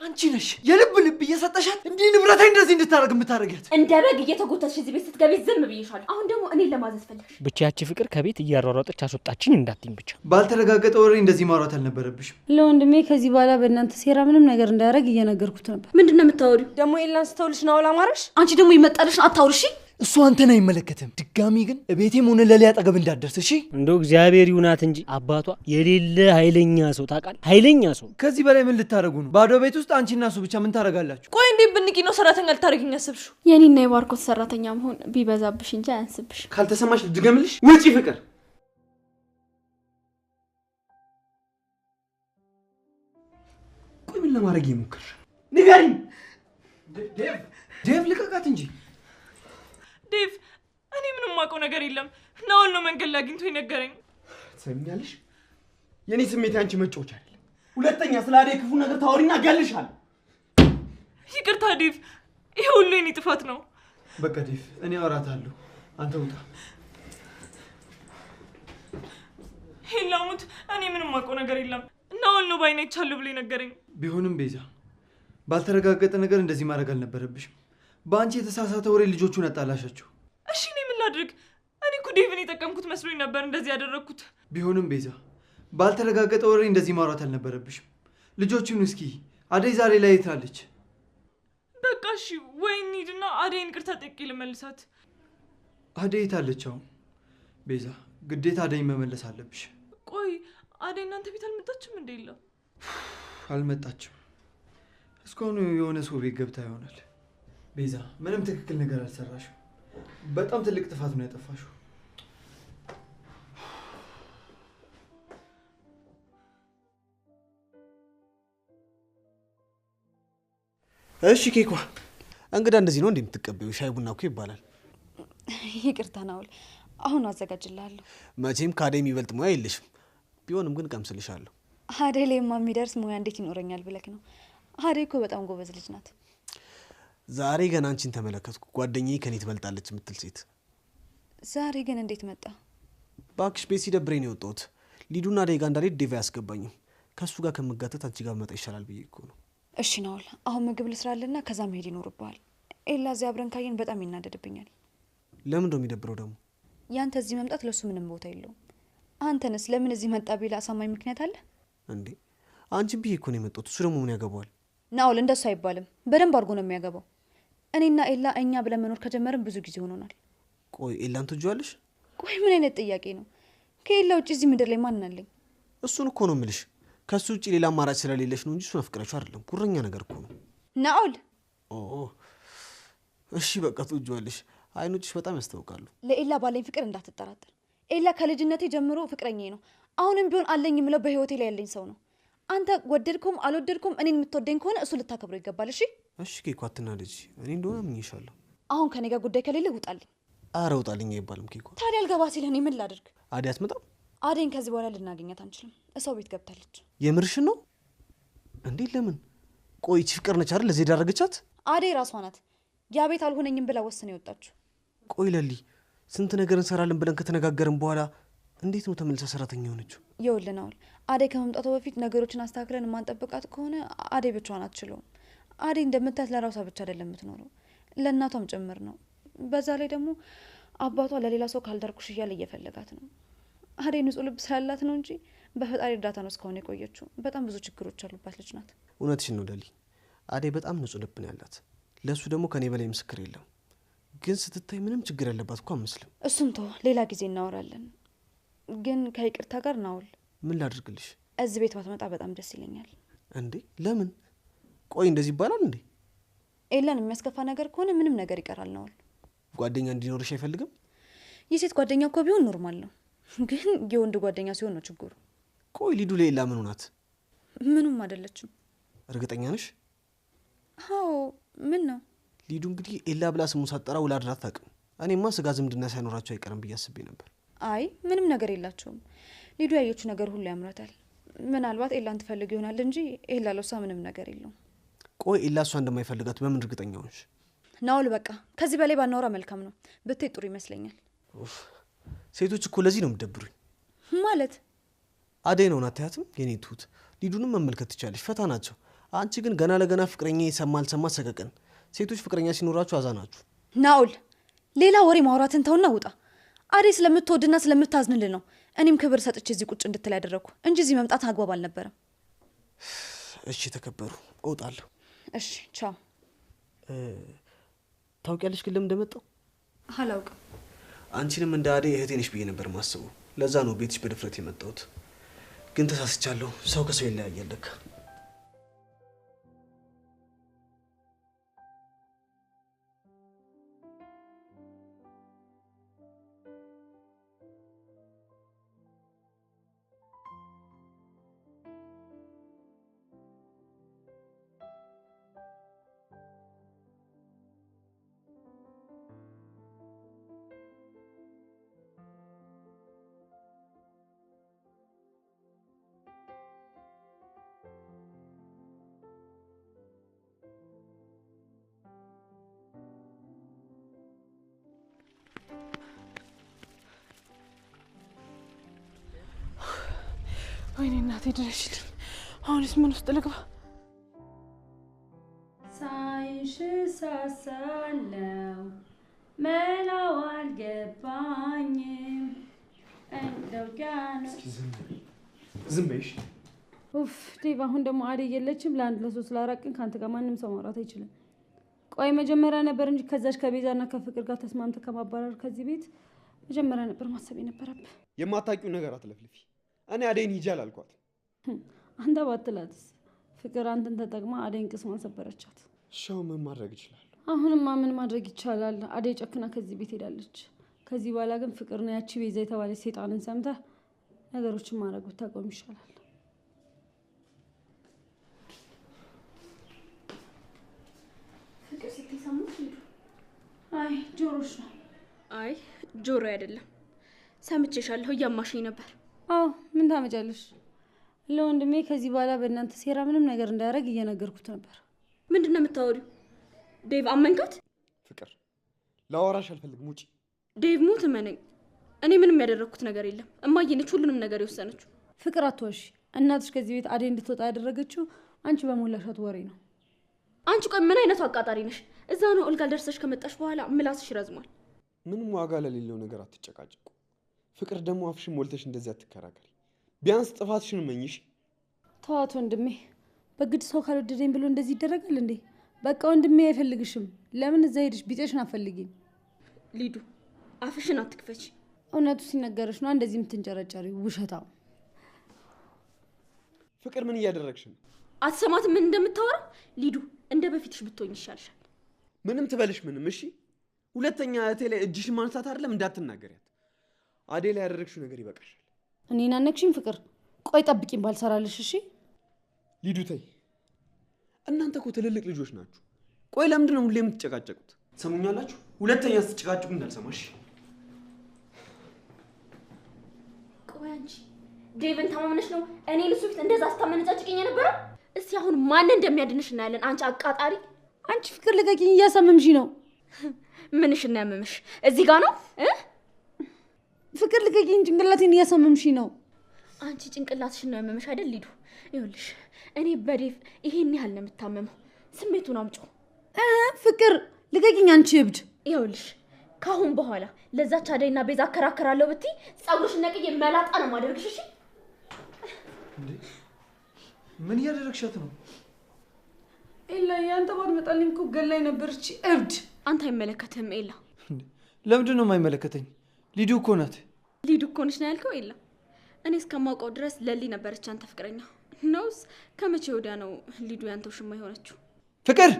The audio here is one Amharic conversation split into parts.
አንቺ ነሽ የልብ እየሰጠሻት እንዲህ ንብረቴን እንደዚህ እንድታረግ የምታረጋት። እንደ በግ እየተጎተትሽ እዚህ ቤት ስትገቢ ዝም ብዬሻለሁ። አሁን ደግሞ እኔን ለማዘዝ ፈለግሽ። ብቻ ያቺ ፍቅር ከቤት እያሯሯጠች አስወጣችኝ እንዳትኝ ብቻ። ባልተረጋገጠ ወሬ እንደዚህ ማውራት አልነበረብሽም። ለወንድሜ ከዚህ በኋላ በእናንተ ሴራ ምንም ነገር እንዳያረግ እየነገርኩት ነበር። ምንድነው የምታወሪው? ደግሞ ኤላን ስተውልሽ ነው አላማረሽ? አንቺ ደግሞ ይመጣልሽ አታውርሺ። እሱ አንተን አይመለከትም። ድጋሚ ግን እቤቴም ሆነ ለሊያ አጠገብ እንዳትደርስ እሺ? እንደው እግዚአብሔር ይሁናት እንጂ አባቷ የሌለ ኃይለኛ ሰው ታውቃለህ? ኃይለኛ ሰው። ከዚህ በላይ ምን ልታረጉ ነው? ባዶ ቤት ውስጥ አንቺና እሱ ብቻ ምን ታረጋላችሁ? ቆይ እንዴ ብንቂ ነው ሰራተኛ ልታረጊኝ ያሰብሽው? የኔና የባርኮት ሰራተኛ መሆን ቢበዛብሽ እንጂ አያንስብሽ። ካልተሰማሽ ልድገምልሽ። ውጪ ፍቅር። ቆይ ምን ለማድረግ ይሞክር? ንገሪኝ። ዴቭ ልቀቃት እንጂ። ዴቭ እኔ ምንም ማውቀው ነገር የለም። ናውል ነው መንገድ ላይ አግኝቶ ይነገረኝ። ትሰሚኛለሽ? የኔ ስሜት ያንቺ መጫወቻ አይደለም። ሁለተኛ ስለ አደይ ክፉ ነገር ታወሪኛ እገልሻለሁ። ይቅርታ ዴቭ፣ ይሄ ሁሉ የኔ ጥፋት ነው። በቃ ዴቭ እኔ አወራታለሁ። አንተ ውጣ። ሄላሙት እኔ ምንም ማውቀው ነገር የለም። ናውል ነው ባይኔ ይቻለሁ ብሎ ይነገረኝ። ቢሆንም ቤዛ ባልተረጋገጠ ነገር እንደዚህ ማድረግ አልነበረብሽም። በአንቺ የተሳሳተ ወሬ ልጆቹን አጣላሻቸው። እሺ እኔ ምን ላድርግ? እኔ እኮ ዴቭን የጠቀምኩት መስሎኝ ነበር እንደዚህ ያደረግኩት። ቢሆንም ቤዛ ባልተረጋገጠ ወሬ እንደዚህ ማውራት አልነበረብሽም። ልጆቹን እስኪ አደይ ዛሬ ላይ የት አለች? በቃ እሺ ወይ እንሂድና አደይን ይቅርታ ጠይቄ ልመልሳት። አደይ የት አለች አሁን? ቤዛ ግዴታ አደይን መመለስ አለብሽ። ቆይ አደይ እናንተ ቤት አልመጣችም እንዴ? የለም አልመጣችም። እስካሁን የሆነ ሰው ቤት ገብታ ይሆናል። ቤዛ ምንም ትክክል ነገር አልሰራሽም። በጣም ትልቅ ጥፋት ነው ያጠፋሽው። እሺ ኬኳ፣ እንግዳ እንደዚህ ነው እንደምትቀበዩ? ሻይ ቡና እኮ ይባላል። ይቅርታ ናውል፣ አሁን አዘጋጅልሃለሁ። መቼም ከአደይ የሚበልጥ ሙያ የለሽም። ቢሆንም ግን ቀምስልሻለሁ። አደይ ላይማ የሚደርስ ሙያ እንዴት ይኖረኛል ብለክ ነው? አደይ እኮ በጣም ጎበዝ ልጅ ናት። ዛሬ ገና አንቺን ተመለከትኩ። ጓደኛዬ ከኔ ትበልጣለች የምትል ሴት። ዛሬ ግን እንዴት መጣ? ባክሽ ቤት ሲደብረኝ ነው የወጣሁት። ሊዱና አደይ ጋር እንዳልሄድ ዴቭ አያስገባኝም። ከሱ ጋር ከመጋተት አንቺ ጋር መጣ ይሻላል ብዬ እኮ ነው። እሺ ናውል፣ አሁን ምግብ ልስራልና ከዛ መሄድ ይኖርብሃል። ኤላ እዚህ አብረን ካየን በጣም ይናደድብኛል። ለምን ነው የሚደብረው ደግሞ? ያንተ እዚህ መምጣት ለሱ ምንም ቦታ የለውም። አንተንስ ለምን እዚህ መጣ ቢላ አሳማኝ ምክንያት አለ እንዴ? አንቺን ብዬ እኮ ነው የመጣሁት። እሱ ደግሞ ምን ያገባዋል? ናውል እንደሱ አይባልም። በደንብ አድርጎ ነው የሚያገባው። እኔና ኤላ እኛ ብለን መኖር ከጀመርን ብዙ ጊዜ ሆኖናል። ቆይ ኤላን ትወጂዋለሽ? ቆይ ምን አይነት ጥያቄ ነው? ከኤላ ውጭ እዚህ ምድር ላይ ማን አለኝ? እሱን እኮ ነው የምልሽ። ከሱ ውጭ ሌላ አማራጭ ስለሌለሽ ነው እንጂ እሱን አፍቅረሽው አይደለም። ጉረኛ ነገር እኮ ነው። ናኦል እሺ በቃ ትወጂዋለሽ። አይኖችሽ በጣም ያስታውቃሉ። ለኤላ ባለኝ ፍቅር እንዳትጠራጠር። ኤላ ከልጅነቴ ጀምሮ ፍቅረኛዬ ነው። አሁንም ቢሆን አለኝ የምለው በህይወቴ ላይ ያለኝ ሰው ነው። አንተ ወደድኩም አልወደድኩም እኔን የምትወደኝ ከሆነ እሱ ልታከብረው ይገባል። እሺ እሺ ኬኳ አትናደጂ። እኔ እንደሆነ አምኜሻለሁ። አሁን ከኔ ጋር ጉዳይ ከሌለ ውጣልኝ። ኧረ ውጣልኝ አይባልም ኬኳ። ታዲያ አልገባ ሲል እኔ ምን ላድርግ? አደይ አትመጣም? አደይን ከዚህ በኋላ ልናገኛት አንችልም። እሰው ቤት ገብታለች። የምርሽን ነው እንዴ? ለምን? ቆይ ይህች ፍቅር ነች አይደል ለዚህ ዳረገቻት? አደይ ራሷ ናት ያ ቤት አልሆነኝም ብላ ወስነ የወጣችው። ቆይ ለሊ ስንት ነገር እንሰራለን ብለን ከተነጋገርን በኋላ እንዴት ነው ተመልሳ ሰራተኛ ሆነችው? ይኸውልህ አደይ ከመምጣቷ በፊት ነገሮችን አስተካክለን ማንጠብቃት ከሆነ አደይ ብቻዋን አትችለውም። አደይ እንደምታያት ለራሷ ብቻ አይደለም የምትኖረው፣ ለእናቷም ጭምር ነው። በዛ ላይ ደግሞ አባቷ ለሌላ ሰው ካልዳርኩሽ እያለ እየፈለጋት ነው። አደይ ንጹህ ልብ ስላላት ነው እንጂ በፈጣሪ እርዳታ ነው እስካሁን የቆየችው። በጣም ብዙ ችግሮች አሉባት ልጅ ናት። እውነትሽን ነው ለሊ። አደይ በጣም ንጹህ ልብ ነው ያላት። ለሱ ደግሞ ከኔ በላይ ምስክር የለም። ግን ስትታይ ምንም ችግር ያለባት እኮ አመስልም። እሱም ተው ሌላ ጊዜ እናወራለን። ግን ከይቅርታ ጋር ናውል ምን ላድርግልሽ? እዚህ ቤት ባትመጣ በጣም ደስ ይለኛል። እንዴ ለምን? ቆይ እንደዚህ ይባላል እንዴ? ኤላን የሚያስከፋ ነገር ከሆነ ምንም ነገር ይቀራል። ናውል ጓደኛ እንዲኖርሽ አይፈልግም? የሴት ጓደኛ እኮ ቢሆን ኖርማል ነው፣ ግን የወንድ ጓደኛ ሲሆን ነው ችግሩ። ቆይ ሊዱ ለኤላ ምን ሆናት? ምንም አይደለችም። እርግጠኛ ነሽ? አዎ ምን ነው? ሊዱ እንግዲህ ኤላ ብላ ስሙን ሳትጠራ ውላ አድራ አታውቅም። እኔማ ስጋ ዝምድና ሳይኖራቸው አይቀርም ብዬ አስቤ ነበር። አይ ምንም ነገር የላቸውም። ሊዱ ያየችው ነገር ሁሉ ያምራታል። ምናልባት ኤላን ትፈልግ ይሆናል እንጂ ኤላ ለሷ ምንም ነገር የለውም። ቆይ ኤላ እሷ እንደማይፈልጋት በምን እርግጠኛ ሆንሽ? ናውል በቃ ከዚህ በላይ ባናወራ መልካም ነው። ብትይ ጥሩ ይመስለኛል። ሴቶች እኮ ለዚህ ነው የምትደብሩኝ። ማለት አደይ ነው አታያትም? የኔ ትሁት ሊዱንም መመልከት ትቻለሽ። ፈታ ናቸው። አንቺ ግን ገና ለገና ፍቅረኛ ይሰማል ሰቀቀን። ሴቶች ፍቅረኛ ሲኖራችሁ አዛናችሁ። ናኦል ሌላ ወሬ ማውራትን ተውና ውጣ። አዴ ስለምትወድና ስለምታዝንልህ ነው እኔም ክብር ሰጥቼ እዚህ ቁጭ እንድትል ያደረኩ እንጂ እዚህ መምጣት አግባብ አልነበረም። እሺ ተከበሩ፣ እወጣለሁ። እሺ ቻው። ታውቂያለሽ ግን ለምን እንደመጣው? አላውቅም። አንቺንም እንደ አዴ እህቴ ነሽ ብዬ ነበር ማስበው። ለዛ ነው ቤትሽ በድፍረት የመጣሁት። ግን ተሳስቻለሁ። ሰው ከሰው ይለያያል ለካ። ወይኔ እናቴ ድረሽልኝ። አሁንስ ምን ውስጥ ልግባ? ሳይሽ ሳሳለው መላው አልገባኝም እንደው ጋር ዝም በይሽ። ኡፍ ዴቭ፣ አሁን ደግሞ አደይ የለችም። ለአንድ ለሶስት ላራቅን ካንተ ጋር ማንም ሰው ማውራት አይችልም። ቆይ መጀመሪያ ነበር እንጂ ከዛች ከቤዛና ከፍቅር ጋር ተስማምተ ከማባረር ከዚህ ቤት መጀመሪያ ነበር ማሰብ የነበረብህ። የማታውቂው ነገር አትለፍልፊ። እኔ አደይን ሂጂ አላልኳት። አንተ ባትላትስ? ፍቅር አንተን ተጠቅማ አደይን ቅስሟን ሰበረቻት። ሻው ምን ማድረግ ይችላል? አሁንማ ምን ማድረግ ይቻላል? አደይ ጨክና ከዚህ ቤት ሄዳለች። ከዚህ በኋላ ግን ፍቅር ነው ያቺ ቤዛ የተባለች ሴጣንን ሰምተህ ነገሮችን ማድረግ ብታቆም ይሻላል። ፍቅር ስትሰሙት አይ ጆሮሽ ነው። አይ ጆሮ አይደለም፣ ሰምቼሻለሁ። እያማሽኝ ነበር። አዎ ምን ታመጫለሽ? ለወንድሜ ከዚህ በኋላ በእናንተ ሴራ ምንም ነገር እንዳያደርግ እየነገርኩት ነበር። ምንድነው የምታወሪው? ዴቭ አመንካት? ፍቅር ላወራሽ አልፈልግም፣ ውጪ። ዴቭ ሙት እመነኝ፣ እኔ ምንም ያደረኩት ነገር የለም። እማዬ ነች ሁሉንም ነገር የወሰነችው። ፍቅር አትዋሺ። እናትሽ ከዚህ ቤት አደይ እንድትወጣ ያደረገችው አንቺ በሞላሻት ወሬ ነው። አንቺ ቆይ ምን አይነቱ አቃጣሪ ነሽ? እዛ ነው ኦልጋ ደርሰሽ ከመጣሽ በኋላ ምላስሽ ረዝሟል። ምንም ዋጋ ለሌለው ነገር አትጨቃጨቁ። ፍቅር ደግሞ አፍሽን ሞልተሽ እንደዚህ አትከራከሪ። ቢያንስ ጥፋትሽን መኝሽ። ተዋት ወንድሜ። በግድ ሰው ካልወደደኝ ብሎ እንደዚህ ይደረጋል እንዴ? በቃ ወንድሜ አይፈልግሽም። ለምን እዛ ሄድሽ ቢጤሽን አፈልጊኝ። ሊዱ አፍሽን አትክፈች። እውነቱ ሲነገርሽ ነው እንደዚህ የምትንጨረጨሪ ውሸታም። ፍቅር ምን እያደረግሽ ነው? አትሰማትም ምን እንደምታወራ? ሊዱ እንደ በፊትሽ ብትሆኝ ይሻልሻል። ምንም ትበልሽ ምንም። እሺ ሁለተኛ እህቴ ላይ እጅሽን ማንሳት አይደለም እንዳትናገሪያት። አዴ ላይ ያደረግሽው ነገር ይበቃሻል። እኔን አነክሽኝ ፍቅር። ቆይ ጠብቂኝ ባልሰራልሽ። እሺ ሊዱ ተይ። እናንተ እኮ ትልልቅ ልጆች ናችሁ። ቆይ ለምንድን ነው ሁሌ የምትጨቃጨቁት? ሰሙኛላችሁ? ሁለተኛ ስትጨቃጨቁ እንዳልሰማሽ። ቆይ አንቺ ዴቭን ተማምነሽ ነው እኔን እሱ ፊት እንደዛ ስታመነጫጭቅኝ የነበረው? እስቲ አሁን ማን እንደሚያድንሽ እናያለን። አንቺ አቃጣሪ። አንቺ ፍቅር ልቀቂኝ፣ እያሳመምሽ ነው። ምንሽ እና ያመመሽ እዚህ ጋር ነው? ፍቅር ልቀቂኝ፣ ጭንቅላቴን እያሳመምሽ ነው። አንቺ ጭንቅላትሽን ነው ያመመሽ አይደል ሊዱ? ይኸውልሽ እኔ በዴቭ ይሄን ያህል ነው የምታመመው። ስሜቱን አምጪው። ፍቅር ልቀቂኝ አንቺ እብድ። ይኸውልሽ ካሁን በኋላ ለዛች አደይና ቤዛ አከራከራለሁ ብትይ ጸጉርሽን ነቅዬ መላጣ ነው ማደርግሽ። እሺ እንዴ ምን እያደረግሻት ነው? ኤላ ያንተ ባትመጣልኝ እኮ ገላኝ ነበር እቺ እብድ። አንተ አይመለከትህም ኤላ። ለምንድን ነው የማይመለከተኝ? ሊዱ እኮ ናት። ሊዱ እኮ ነች ነው ያልከው ኤላ? እኔ እስከማውቀው ድረስ ለሊ ነበረች አንተ ፍቅረኛ ነውስ? ከመቼ ወዲያ ነው ሊዱ ያንተው ሽማ የሆነችው? ፍቅር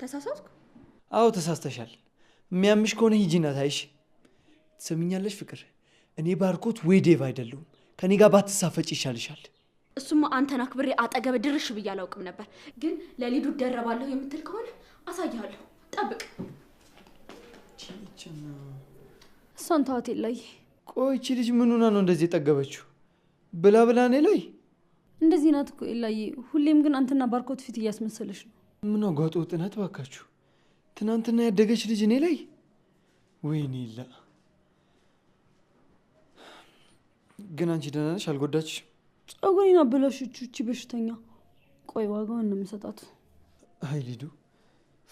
ተሳሳትኩ? አዎ ተሳስተሻል። የሚያምሽ ከሆነ ሂጂና ታይሽ። ትሰሚኛለሽ ፍቅር፣ እኔ ባርኮት ወይ ዴቭ አይደለሁም። ከኔ ጋር ባትሳፈጭ ይሻልሻል። እሱማ አንተን አክብሬ አጠገብ ድርሽ ብዬ አላውቅም ነበር። ግን ለሊዱ ደረባለሁ የምትል ከሆነ አሳይሃለሁ። ጠብቅ። እሷን ተዋት ኤላዬ። ቆይ እቺ ልጅ ምን ሆና ነው እንደዚህ የጠገበችው? ብላ ብላ እኔ ላይ እንደዚህ ናት እኮ ኤላዬ። ሁሌም ግን አንተና ባርኮት ፊት እያስመሰለሽ ነው። ምን አጓጦ ጥናት ባካችሁ። ትናንትና ያደገች ልጅ እኔ ላይ። ወይኔ ላ ግን አንቺ ደህና ነሽ? አልጎዳችሽም? ጸጉሬን አበላሸችው እቺ በሽተኛ። ቆይ ዋጋውን ነው የምሰጣት። አይ ሊዱ፣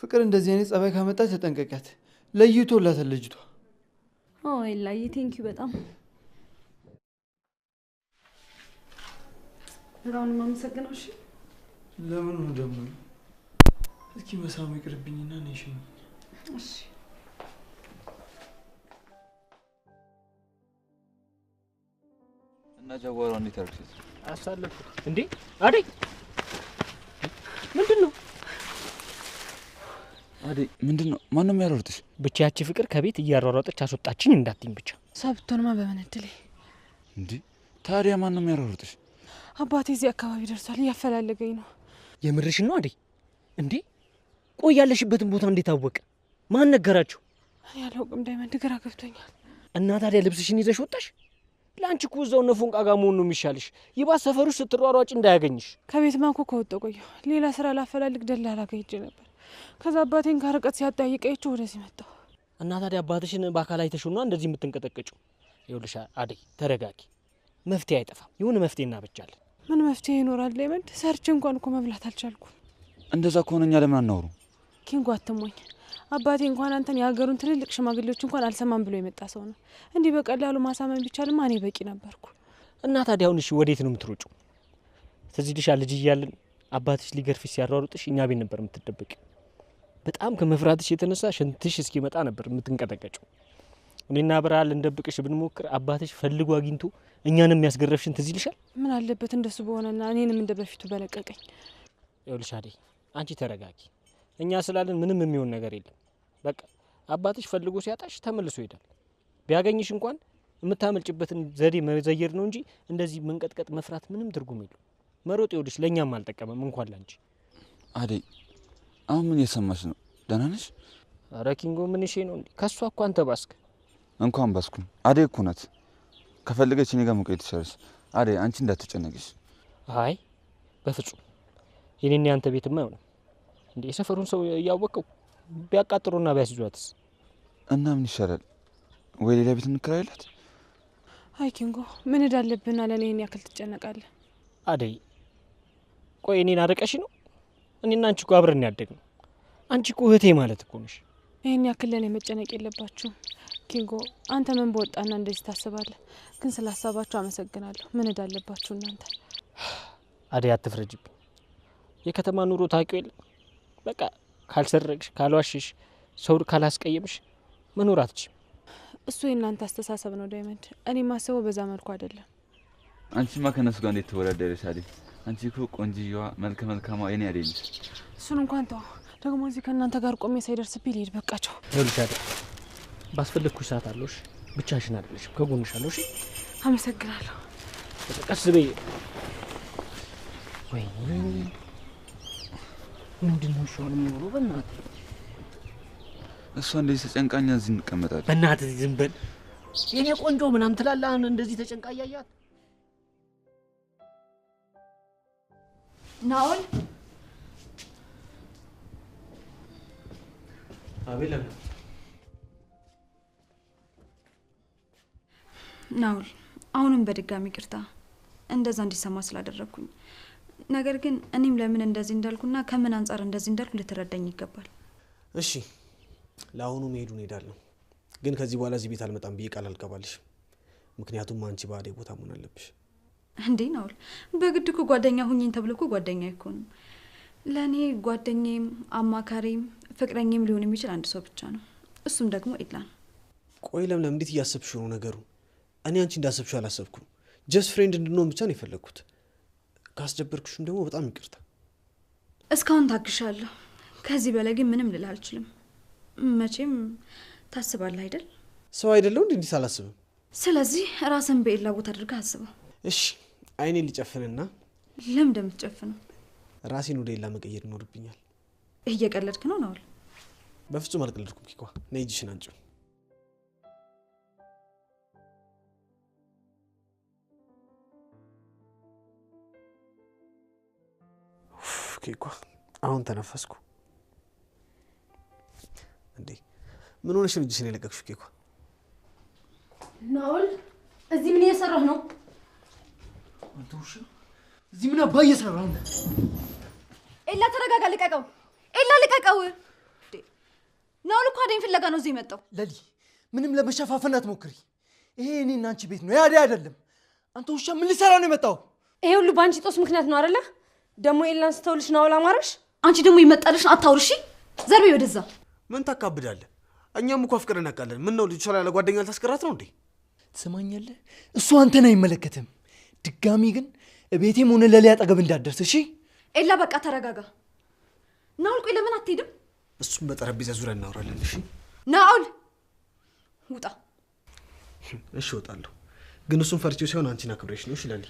ፍቅር እንደዚህ አይነት ጸባይ ካመጣች ተጠንቀቂያት። ለይቶላታል ልጅቷ። ኤላዬ ቴንኪው በጣም በጣም ነው የማመሰግነው። እሺ ለምን ነው ደግሞ? እስኪ መሳሙ ይቅርብኝና ነሽ። እሺ እና ጃጓሯ እንዴት አርክስ አሳለፍኩት እንዴ? አደይ ምንድነው? አደይ ምንድነው? ማንም ያሮርጥሽ? ብቻ ያቺ ፍቅር ከቤት እያሯሯጠች አስወጣችኝ እንዳትኝ ብቻ። ሰብቶንማ በምን እድሌ እንዴ? ታዲያ ማንም ያሮርጥሽ? አባቴ እዚህ አካባቢ ደርሷል፣ እያፈላለገኝ ነው። የምርሽን ነው አደይ? እንዴ ቆይ ያለሽበትን ቦታ እንዴት አወቀ? ማን ነገራችሁ? እኔ አላውቅም ዳይመንድ፣ ግራ ገብቶኛል። እና ታዲያ ልብስሽን ይዘሽ ወጣሽ? ለአንቺ እኮ እዛው ነፉን ቃጋ መሆን ነው የሚሻልሽ። ይባስ ሰፈሩ ስትሯሯጭ እንዳያገኝሽ። ከቤትማ እኮ ከወጣሁ ቆየሁ። ሌላ ስራ ላፈላልግ ደላላ ጋር ሄጄ ነበር። ከዛ አባቴን ከርቀት ሲያጠያይቀይቸው ወደዚህ መጣሁ። እና ታዲያ አባትሽን በአካል አይተሽውና እንደዚህ የምትንቀጠቀጭው? ይኸውልሽ አደይ ተረጋጊ። መፍትሄ አይጠፋም። የሆነ መፍትሄ እናበጃለን። ምን መፍትሄ ይኖራል ዳይመንድ? ሰርቼ እንኳን እኮ መብላት አልቻልኩም። እንደዛ ከሆነ እኛ ለምን አናወሩ? ኪንጎ አትሞኝ። አባቴ እንኳን አንተን የሀገሩን ትልልቅ ሽማግሌዎች እንኳን አልሰማም ብሎ የመጣ ሰው ነው። እንዲህ በቀላሉ ማሳመን ቢቻልማ እኔ በቂ ነበርኩ። እና ታዲያ አሁን እሺ ወዴት ነው የምትሮጩ? ትዝ ይልሻል ልጅ እያለን አባትሽ ሊገርፍሽ ሲያሯሩጥሽ እኛ ቤት ነበር የምትደበቂ። በጣም ከመፍራትሽ የተነሳ ሽንትሽ እስኪመጣ ነበር የምትንቀጠቀጭው። እኔና ብርሃን ልንደብቅሽ ብንሞክር አባትሽ ፈልጎ አግኝቶ እኛንም የሚያስገረፍሽን ትዝ ይልሻል? ምን አለበት እንደሱ በሆነና እኔንም እንደ በፊቱ በለቀቀኝ። ይኸውልሽ አደይ አንቺ ተረጋጊ። እኛ ስላለን ምንም የሚሆን ነገር የለም። በቃ አባትሽ ፈልጎ ሲያጣሽ ተመልሶ ይሄዳል። ቢያገኝሽ እንኳን የምታመልጭበትን ዘዴ መዘየር ነው እንጂ እንደዚህ መንቀጥቀጥ መፍራት ምንም ትርጉም የለው። መሮጥ ይኸውልሽ ለእኛም አልጠቀመም እንኳን ላንቺ። አደይ አሁን ምን እየሰማሽ ነው? ደህና ነሽ? ኧረ ኪንጎ ምን እሺ ነው እንዴ? ከሷ እኮ አንተ ባስክ። እንኳን ባስኩኝ። አደይ እኮ ናት። ከፈለገች እኔ ጋር መቆየት ትችላለች። አደይ አንቺ እንዳትጨነቂሽ። አይ በፍጹም የኔና ያንተ ቤትማ አይሆንም እንዴ። የሰፈሩን ሰው እያወቀው ቢያቃጥሩና ቢያስይዟትስ? እና ምን ይሻላል? ወይ ሌላ ቤት እንከራይላት? አይ ኪንጎ ምን እዳለብህና ለእኔ ይህን ያክል ትጨነቃለህ? አደይ ቆይ እኔን አርቀሽ ነው? እኔና አንቺ እኮ አብረን ያደግነው። አንቺ እኮ እህቴ ማለት እኮ ነሽ። ይህን ያክል ለእኔ መጨነቅ የለባችሁም ኪንጎ። አንተ ምን በወጣና እንደዚህ ታስባለህ? ግን ስላሳባችሁ አመሰግናለሁ። ምን እዳለባችሁ እናንተ? አደይ አትፍረጅብኝ። የከተማ ኑሮ ታውቂው የለ። በቃ ካልሰረቅሽ፣ ካልዋሽሽ፣ ሰው ካላስቀየምሽ መኖር አትችይም። እሱ የእናንተ አስተሳሰብ ነው ዳይመንድ። እኔ ማስበው በዛ መልኩ አይደለም። አንቺማ ከነሱ ጋር እንዴት ትወዳደረሽ አደይ? አንቺ እኮ ቆንጂዋ መልከ መልካማ የኔ አደይ ነሽ። እሱን እንኳን ተው። ደግሞ እዚህ ከእናንተ ጋር ቆሜ ሳይደርስብኝ ልሄድ። በቃቸው። ይኸውልሽ አደይ ባስፈለግኩሽ ሰዓት አለሽ። ብቻሽን አይደለሽም፣ ከጎንሽ አለሽ። አመሰግናለሁ። ቀስ በይ። ወይ ምንድነው ሻውን የሚሆነው? በእናትህ እሷ እንደዚህ ተጨንቃኛ እዚህ እንቀመጣለን። በእናትህ ዝም በል። የኔ ቆንጆ ምናምን ትላለህ። እንደዚህ ተጨንቃ እያያት ናኦል። አቤላ ናኦል፣ አሁንም በድጋሚ ይቅርታ እንደዛ እንዲሰማ ስላደረግኩኝ። ነገር ግን እኔም ለምን እንደዚህ እንዳልኩና ከምን አንጻር እንደዚህ እንዳልኩ ልትረዳኝ ይገባል። እሺ ለአሁኑ መሄዱን ሄዳለሁ፣ ግን ከዚህ በኋላ እዚህ ቤት አልመጣም ብዬ ቃል አልገባልሽ። ምክንያቱም አንቺ በአደይ ቦታ መሆን አለብሽ። እንዴ ናኦል፣ በግድ እኮ ጓደኛ ሁኚኝ ተብሎ እኮ ጓደኛ አይኮንም። ለእኔ ጓደኛዬም አማካሪም ፍቅረኛም ሊሆን የሚችል አንድ ሰው ብቻ ነው፣ እሱም ደግሞ ኤላን። ቆይ ለምለም እንዴት እያሰብሽ ነው ነገሩ? እኔ አንቺ እንዳሰብሽው አላሰብኩም። ጀስት ፍሬንድ እንድንሆን ብቻ ነው የፈለግኩት። ካስደበርኩሽም ደግሞ በጣም ይቅርታ። እስካሁን ታግሻለሁ። ከዚህ በላይ ግን ምንም ልል አልችልም። መቼም ታስባለህ አይደል? ሰው አይደለው እንዴ እንዲህ አላስብም። ስለዚህ ራስን በኤላ ቦታ አድርገህ አስበው። እሺ አይኔን ሊጨፍንና ለምን እንደምትጨፍነው? ራሴን ወደ ኤላ መቀየር ይኖርብኛል። እየቀለድክ ነው ናኦል? በፍጹም አልቀለድኩም። ኪኳ ነይ እጅሽን አንጪው። ኬኳ አሁን ተነፈስኩ። እንዴ ምን ሆነሽ ነው እጅሽን የለቀቅሽው? ኬኳ ናኦል እዚህ ምን እየሰራህ ነው? አንተ ውሻ፣ እዚህ ምን አባ እየሰራህ ነው? ኤላ ተረጋጋ፣ ልቀቀው። ኤላ ልቀቀው። ናውል እኮ አደይን ፍለጋ ነው እዚህ የመጣው። ለሊ ምንም ለመሸፋፈን አትሞክሪ። ይሄ እኔና አንቺ ቤት ነው፣ የአደይ አይደለም። አንተ ውሻ ምን ልሰራ ነው የመጣው? ይሄ ሁሉ በአንቺ ጦስ ምክንያት ነው አይደለ? ደግሞ ኤላን ስተውልሽ ናውል አማረሽ። አንቺ ደግሞ ይመጣልሽ አታውርሺ። ዘርቤ ወደዛ። ምን ታካብዳለህ? እኛም እኮ አፍቅረን እናውቃለን። ምን ነው ልጅ ያለ ጓደኛ ልታስቀራት ነው እንዴ? ትሰማኛለህ? እሱ አንተን አይመለከትም። ድጋሚ ግን ቤቴም ሆነ ለሊ አጠገብ እንዳትደርስ እሺ? ኤላ በቃ ተረጋጋ። ናውል ቆይ ለምን አትሄድም? እሱም በጠረጴዛ ዙሪያ እናወራለን። እሺ ናውል ውጣ። እሺ እወጣለሁ፣ ግን እሱን ፈርቼው ሳይሆን አንቺን አክብሬሽ ነው። እሺ ለሊ።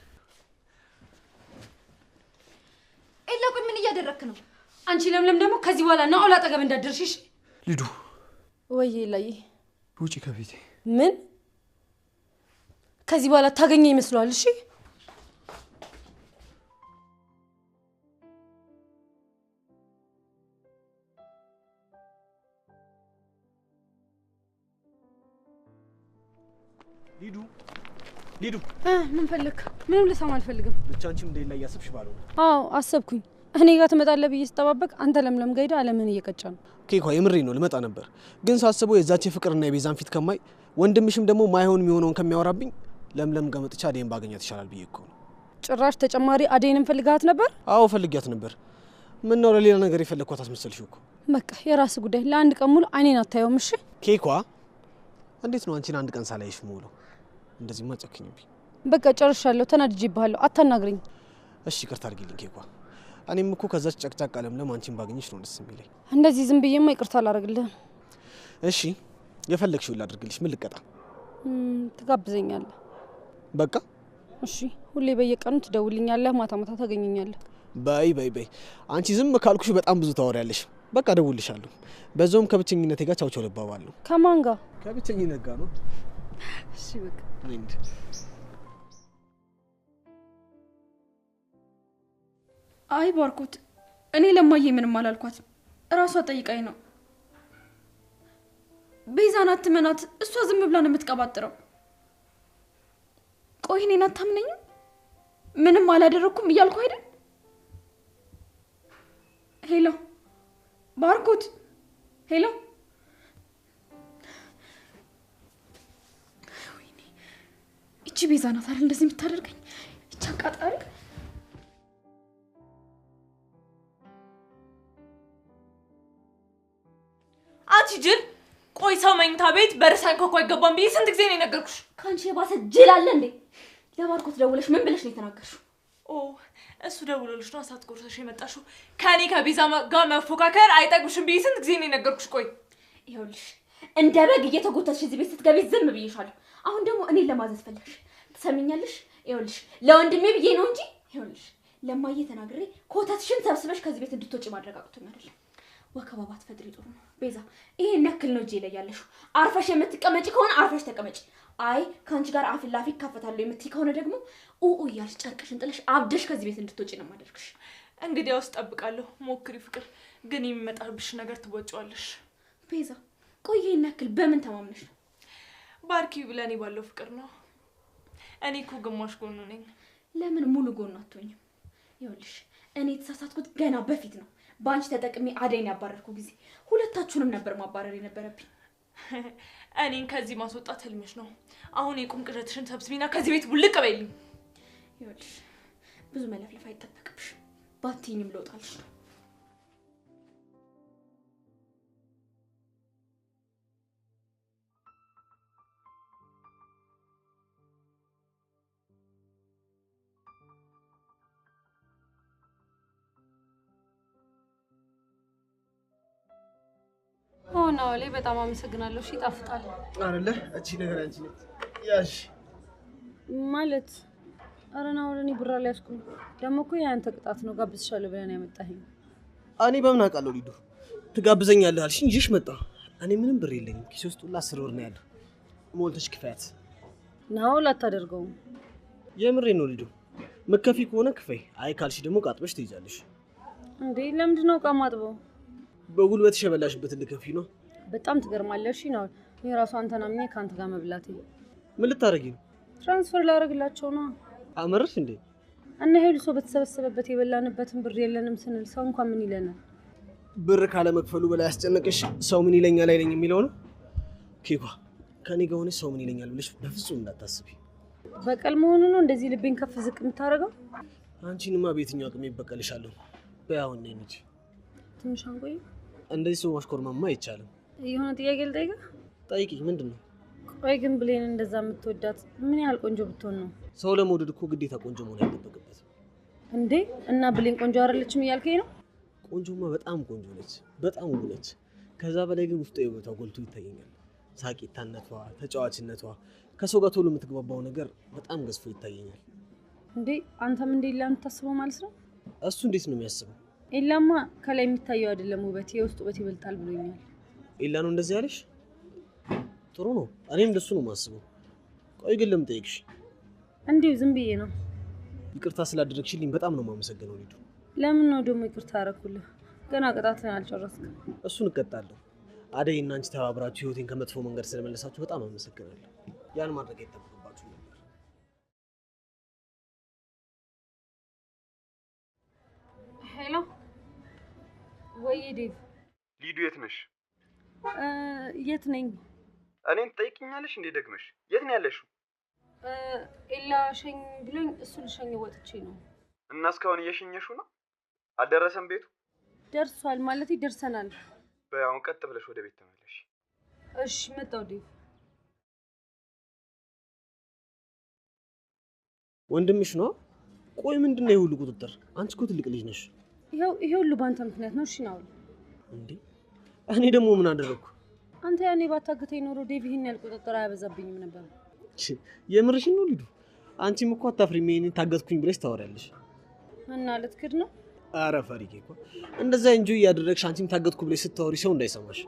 ኤላ ቆይ ምን እያደረክ ነው? አንቺ ለምለም ደግሞ ከዚህ በኋላ ናውል አጠገብ እንዳትደርሺ እሺ? ልዱ ወይ ኤላዬ ውጪ ከቤቴ። ምን ከዚህ በኋላ ታገኘ ይመስላል? እሺ ሊዱ ሊዱ፣ ምን ፈልክ? ምንም ልሰማ አልፈልግም። ብቻ አንቺም እንደሌላ እያሰብሽ ባለው። አዎ አሰብኩኝ። እኔ ጋር ትመጣለህ ብዬ ስጠባበቅ አንተ ለምለም ጋር ሄደህ አለምን እየቀጫ ነው። ኬኳ የምሬ ነው፣ ልመጣ ነበር፣ ግን ሳስበው የዛች ፍቅርና የቤዛን ፊት ከማይ ወንድምሽም ደግሞ ማይሆን የሚሆነውን ከሚያወራብኝ ለምለም ጋር መጥቻ አደይን ባገኛት ይሻላል ብዬ እኮ ነው። ጭራሽ ተጨማሪ አደይንም ፈልጋት ነበር? አዎ ፈልጊያት ነበር። ምን ነው ለሌላ ነገር የፈለግኳት አስመሰልሽው እኮ። በቃ የራስ ጉዳይ። ለአንድ ቀን ሙሉ አይኔን አታየውም? እሺ ኬኳ፣ እንዴት ነው አንቺን አንድ ቀን ሳላይሽ የምውለው? እንደዚህ ማጨክኝብኝ። በቃ ጨርሻለሁ። ተናድጄብሃለሁ። አታናግረኝ። እሺ ይቅርታ አድርጊልኝ ኬኳ። እኔም እኮ ከዛች ጨቅጫቃ ለምለም አንቺን ባገኘሽ ነው ደስ የሚለኝ። እንደዚህ ዝም ብዬማ ይቅርታ አላደርግልህም። እሺ የፈለግሽውን ላድርግልሽ። ምን ልቀጣ? ትጋብዘኛለህ? በቃ እሺ። ሁሌ በየቀኑ ትደውልኛለህ፣ ማታ ማታ ታገኘኛለህ። በይ በይ በይ። አንቺ ዝም ካልኩሽ በጣም ብዙ ታወሪያለሽ። በቃ እደውልልሻለሁ። በዛውም ከብቸኝነቴ ጋር ቻው ቻው ልባባለሁ። ከማን ጋር? ከብቸኝነት ጋር ነው። እሺ በቃ አይ ባርኮት፣ እኔ ለማዬ ምንም አላልኳት። እራሷ ጠይቃኝ ነው። ቤዛን አትመናት፣ እሷ ዝም ብላ ነው የምትቀባጥረው። ቆይ እኔን አታምነኝም? ምንም አላደረኩም እያልኩ አይደል? ሄሎ ባርኮት፣ ሄሎ። ወይኔ እቺ ቤዛ ናት አይደል እንደዚህ የምታደርገኝ? እቺ አቃጣሪ። አንቺ ጅል! ቆይ ሰው መኝታ ቤት በርሳን ኮኮ አይገባም ብዬ ስንት ጊዜ ነው የነገርኩሽ? ከአንቺ የባሰ ጅል አለ እንዴ? ለባርኮት ደውለሽ ምን ብለሽ ነው የተናገርሽው? ኦ እሱ ደውሎልሽ ነው አሳት ቆርሰሽ የመጣሽው? ከኔ ከቤዛ ጋር መፎካከር አይጠቅምሽም ብዬ ስንት ጊዜ ነው የነገርኩሽ? ቆይ ይኸውልሽ እንደ በግ እየተጎተትሽ እዚህ ቤት ስትገቢ ዝም ብዬሻለሁ። አሁን ደግሞ እኔን ለማዘዝ ፈለግሽ። ትሰሚኛለሽ? ይኸውልሽ ለወንድሜ ብዬ ነው እንጂ ይኸውልሽ ለማዬ ተናግሬ ኮተትሽን ሰብስበሽ ከዚህ ቤት እንድትወጪ ማድረግ አቅቶኝ አይደለም። ወከባ ባትፈጥሪ ጥሩ ነው። ቤዛ ይሄን ያክል ነው እጄ ላይ ያለሽው። አርፈሽ የምትቀመጪ ከሆነ አርፈሽ ተቀመጪ። አይ ከአንቺ ጋር አፍ ላፊ ካፈታለሁ የምትይ ከሆነ ደግሞ ኡኡ እያልሽ ጨርቅሽን ጥለሽ አብደሽ ከዚህ ቤት እንድትወጪ ነው ማደርግሽ። እንግዲያውስ እጠብቃለሁ። ሞክሪ ፍቅር፣ ግን የሚመጣብሽ ነገር ትወጪዋለሽ። ቤዛ ቆይ ይሄን ያክል በምን ተማምነሽ ነው? ባርኪ ብለኔ ባለው ፍቅር ነው። እኔ እኮ ግማሽ ጎኑ ነኝ። ለምን ሙሉ ጎኑ አትሆኝም? ይኸውልሽ እኔ የተሳሳትኩት ገና በፊት ነው። ባንቺ ተጠቅሜ አደይን ያባረርኩ ጊዜ ሁለታችሁንም ነበር ማባረር የነበረብኝ። እኔን ከዚህ ማስወጣት ህልምሽ ነው። አሁን የቁም ቅዠትሽን ሰብስቢና ከዚህ ቤት ውልቅ በይልኝ። ይኸውልሽ ብዙ መለፍለፍ አይጠበቅብሽ። ባትይኝም ልወጣልሽ ነው። ናውሌ በጣም አመሰግናለሁ። እሺ ይጣፍጣል አይደለ? እቺ ነገር አንቺ ነች ያሽ ማለት። ኧረ ናውሌ እኔ ብር አልያዝኩም። ደግሞ እኮ ያንተ ቅጣት ነው። ጋብዝሻለሁ ብለን ያመጣኸኝ። እኔ በምን አውቃለሁ? ሊዱ ትጋብዘኛለህ አልሽኝ ይሽ መጣ። እኔ ምንም ብር የለኝም። ኪሴ ውስጥ ሁላ 10 ብር ነው ያለው። ሞልተሽ ክፈያት። ናውል አታደርገውም። የምሬ ነው ሊዱ። መከፊ ከሆነ ክፈይ፣ አይ ካልሽ ደግሞ ቃጥበሽ ትይዛለሽ። እንዴ ለምንድን ነው ዕቃ ማጥበው? በጉልበትሽ የበላሽበትን ልከፊ ነው። በጣም ትገርማለሽ። እሺ ነው የራሱ አንተን አምኜ ካንተ ጋር መብላቴ። ምን ልታረጊ ነው? ትራንስፈር ላደርግላቸው ነው። አመረሽ እንዴ? እና ሄሉ ሰው በተሰበሰበበት የበላንበትን ብር የለንም ስንል ሰው እንኳን ምን ይለናል? ብር ካለ መክፈሉ በላይ ያስጨነቅሽ ሰው ምን ይለኛል አይለኝ የሚለው ነው። ኬኳ ከኔ ጋር ሆነሽ ሰው ምን ይለኛል ብለሽ በፍጹም እንዳታስቢ። በቀል መሆኑ ነው እንደዚህ ልቤን ከፍ ዝቅ የምታደርገው? አንቺንማ በየትኛው አቅሜ ይበቀልሻለሁ? በያው ነኝ እንጂ ትንሽ አንቆይ። እንደዚህ ሰው ማሽኮርማማ አይቻልም። የሆነ ጥያቄ ልጠይቅህ? ጠይቂ። ምንድን ነው? ቆይ ግን ብሌን እንደዛ የምትወዳት ምን ያህል ቆንጆ ብትሆን ነው? ሰው ለመውደድ እኮ ግዴታ ቆንጆ መሆን አይጠበቅበትም እንዴ። እና ብሌን ቆንጆ አይደለችም እያልከኝ ነው? ቆንጆማ በጣም ቆንጆ ነች፣ በጣም ውብ ነች። ከዛ በላይ ግን ውስጧ የውበቷ ጎልቶ ይታየኛል። ሳቂታነቷ፣ ተጫዋችነቷ፣ ከሰው ጋር ቶሎ የምትግባባው ነገር በጣም ገዝፎ ይታየኛል። እንዴ አንተም እንደ ኤላ የምታስበው ማለት ነው? እሱ እንዴት ነው የሚያስበው? ኤላማ ከላይ የሚታየው አይደለም ውበት፣ የውስጥ ውበት ይበልጣል ብሎኛል። ኤላ ነው እንደዚህ ያለሽ? ጥሩ ነው። እኔም እንደሱ ነው የማስበው። ቆይ ግን ለምን ጠይቅሽ? እንዲሁ ዝም ብዬ ነው። ይቅርታ ስላደረግሽልኝ በጣም ነው የማመሰግነው ሊዱ። ለምን ነው ደግሞ ይቅርታ አደረኩልህ? ገና ቅጣትን አልጨረስክም። እሱን እቀጣለሁ። አደይ እና አንቺ ተባብራችሁ ህይወቴን ከመጥፎ መንገድ ስለመለሳችሁ በጣም አመሰግናለሁ። ያን ማድረግ አይጠበቅባችሁ ነበር። ሄሎ ወይ ዴቭ። ሊዱ የት ነሽ? የት ነኝ? እኔን ትጠይቅኛለሽ እንዴ ደግመሽ? የት ነው ያለሽው? ኤላ ሸኝ ብሎኝ እሱ ልሸኝ ወጥቼ ነው። እና እስካሁን እየሸኘሽው ነው? አልደረሰም ቤቱ? ደርሷል ማለት ይደርሰናል። በያውን ቀጥ ብለሽ ወደ ቤት ተመለሽ። እሺ መጣሁ ዴቭ። ወንድምሽ ነው? ቆይ ምንድነው የሁሉ ቁጥጥር? አንቺ እኮ ትልቅ ልጅ ነሽ። ይሄ ሁሉ ባንተ ምክንያት ነው። እሺ ነው እንዴ? እኔ ደግሞ ምን አደረኩ? አንተ ያኔ ባታግተኝ ኖሮ ዴቭ ይሄን ያህል ቁጥጥር አያበዛብኝም ነበር። የምርሽን ነው ሊዱ? አንቺም እኮ አታፍሪም ይሄን ታገትኩኝ ብለሽ ታወሪያለሽ። እና ልትክድ ነው? አረ ፈሪጌ እኮ እንደዛ እንጂ ያደረግሽ አንቺም ታገትኩ ብለሽ ስታወሪ ሰው እንዳይሰማሽ።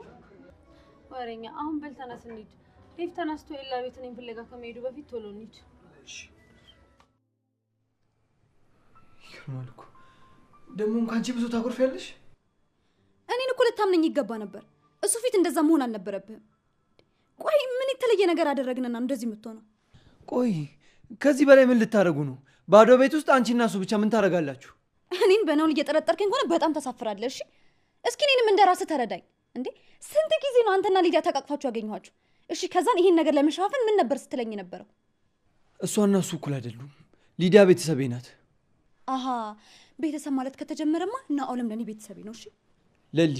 ወሬኛ አሁን በል ተነስ እንሂድ። ዴቭ ተነስቶ ኤላ ቤት እኔን ፍለጋ ከመሄዱ በፊት ቶሎ እንሂድ። እሺ ይገርማል እኮ ደግሞ እንኳን አንቺ ብዙ ታኮርፊያለሽ። እኔን እኮ ልታምነኝ ይገባ ነበር። እሱ ፊት እንደዛ መሆን አልነበረብህም። ቆይ ምን የተለየ ነገር አደረግንና እንደዚህ የምትሆነው? ቆይ ከዚህ በላይ ምን ልታደርጉ ነው? ባዶ ቤት ውስጥ አንቺና እሱ ብቻ ምን ታደርጋላችሁ? እኔን በናውን እየጠረጠርከኝ ከሆነ በጣም ተሳፍራለህ። እሺ እስኪ እኔንም እንደራስህ ተረዳኝ። እንዴ ስንት ጊዜ ነው አንተና ሊዲያ ተቃቅፋችሁ ያገኘኋችሁ? እሺ ከዛን ይሄን ነገር ለመሸፋፈን ምን ነበር ስትለኝ ነበረው? እሷና እሱ እኩል አይደሉም። ሊዲያ ቤተሰቤ ናት። አሃ ቤተሰብ ማለት ከተጀመረማ እና አውለም ለኔ ቤተሰቤ ነው። እሺ ለሊ